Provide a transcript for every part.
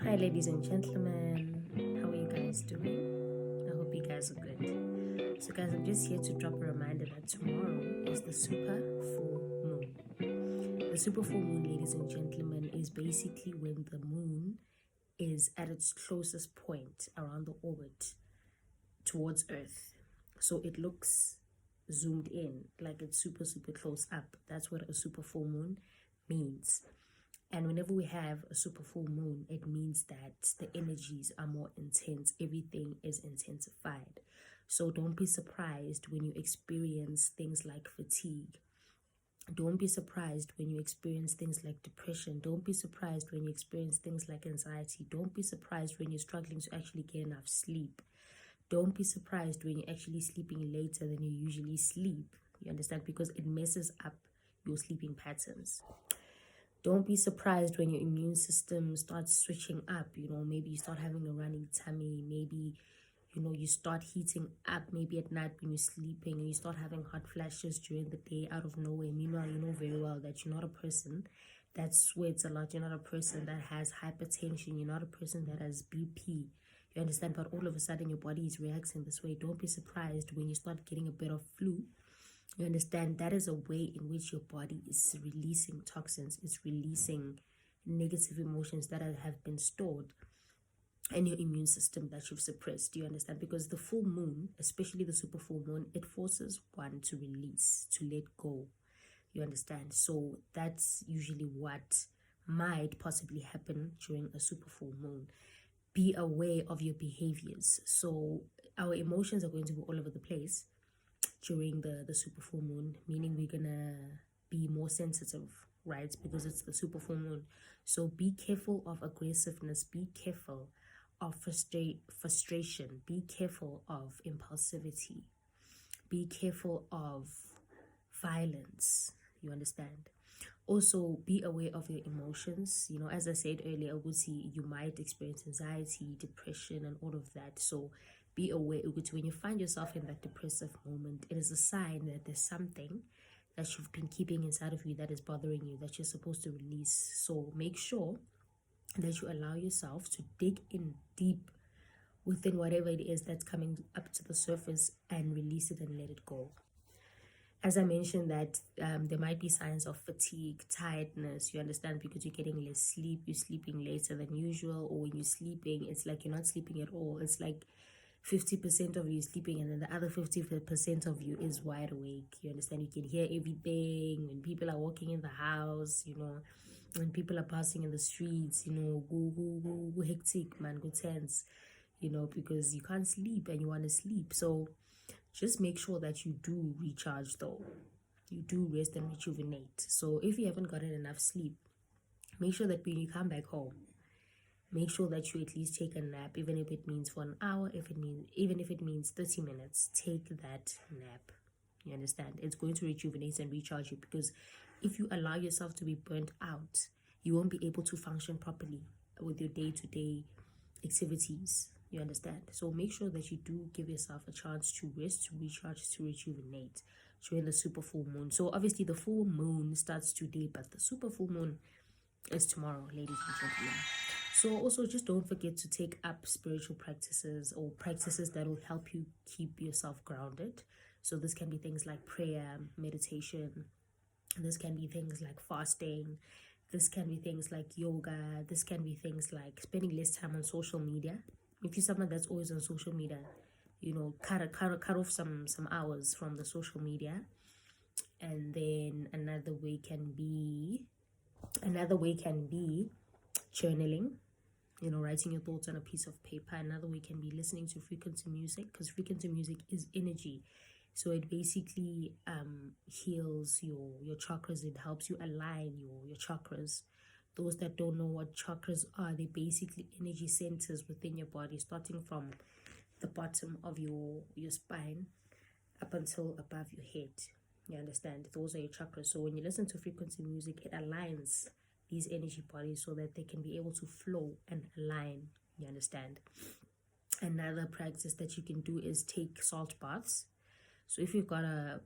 Hi, ladies and gentlemen. How are you guys doing? I hope you guys are good. So, guys, I'm just here to drop a reminder that tomorrow is the super full moon. The super full moon, ladies and gentlemen, is basically when the moon is at its closest point around the orbit towards Earth. So it looks zoomed in, like it's super, super close up. That's what a super full moon means. And whenever we have a super full moon, it means that the energies are more intense. Everything is intensified. So don't be surprised when you experience things like fatigue. Don't be surprised when you experience things like depression. Don't be surprised when you experience things like anxiety. Don't be surprised when you're struggling to actually get enough sleep. Don't be surprised when you're actually sleeping later than you usually sleep. You understand? Because it messes up your sleeping patterns. Don't be surprised when your immune system starts switching up. Maybe you start having a running tummy. Maybe, you start heating up. Maybe at night when you're sleeping and you start having hot flashes during the day out of nowhere. Meanwhile, you know very well that you're not a person that sweats a lot. You're not a person that has hypertension. You're not a person that has BP. You understand? But all of a sudden, your body is reacting this way. Don't be surprised when you start getting a bit of flu. You understand? That is a way in which your body is releasing toxins. It's releasing negative emotions that have been stored in your immune system that you've suppressed. Do you understand? Because the full moon, especially the super full moon, it forces one to release, to let go. You understand? So that's usually what might possibly happen during a super full moon. Be aware of your behaviors. So our emotions are going to be all over the place during the super full moon, meaning we're gonna be more sensitive, right? Because it's the super full moon. So be careful of aggressiveness, be careful of frustration, be careful of impulsivity, be careful of violence. You understand? Also, be aware of your emotions. As I said earlier, you might experience anxiety, depression, and all of that. So be aware, when you find yourself in that depressive moment, it is a sign that there's something that you've been keeping inside of you that is bothering you, that you're supposed to release. So make sure that you allow yourself to dig in deep within whatever it is that's coming up to the surface and release it and let it go. As I mentioned, that there might be signs of fatigue, tiredness, you understand, because you're getting less sleep, you're sleeping later than usual, or when you're sleeping, it's like you're not sleeping at all. It's like 50% of you is sleeping and then the other 50% of you is wide awake. You understand? You can hear everything when people are walking in the house, when people are passing in the streets, go hectic, man, go tense, because you can't sleep and you want to sleep. So just make sure that you do recharge, though. You do rest and rejuvenate. So if you haven't gotten enough sleep, make sure that when you come back home, make sure that you at least take a nap, even if it means for an hour, even if it means 30 minutes, take that nap. You understand? It's going to rejuvenate and recharge you, because if you allow yourself to be burnt out, you won't be able to function properly with your day-to-day activities. You understand? So make sure that you do give yourself a chance to rest, to recharge, to rejuvenate during the super full moon. So obviously the full moon starts today, but the super full moon is tomorrow, ladies and gentlemen. So also just don't forget to take up spiritual practices or practices that will help you keep yourself grounded. So this can be things like prayer, meditation. This can be things like fasting. This can be things like yoga. This can be things like spending less time on social media. If you're someone that's always on social media, cut off some hours from the social media. And then another way can be journaling, writing your thoughts on a piece of paper. Another way can be listening to frequency music, because frequency music is energy. So it basically heals your chakras. It helps you align your chakras. Those that don't know what chakras are, they're basically energy centers within your body, starting from the bottom of your spine up until above your head. You understand? Those are your chakras. So when you listen to frequency music, it aligns these energy bodies so that they can be able to flow and align. You understand? Another practice that you can do is take salt baths. So if you've got a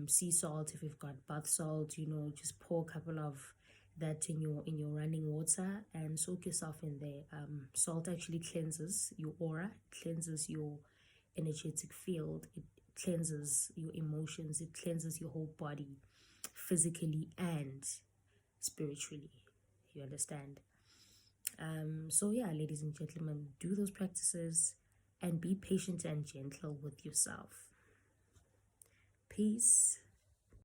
sea salt, if you've got bath salt, just pour a couple of that in your running water and soak yourself in there. Salt actually cleanses your aura, cleanses your energetic field, it cleanses your emotions, it cleanses your whole body, physically and spiritually. You understand? So yeah, ladies and gentlemen, do those practices and be patient and gentle with yourself. Peace.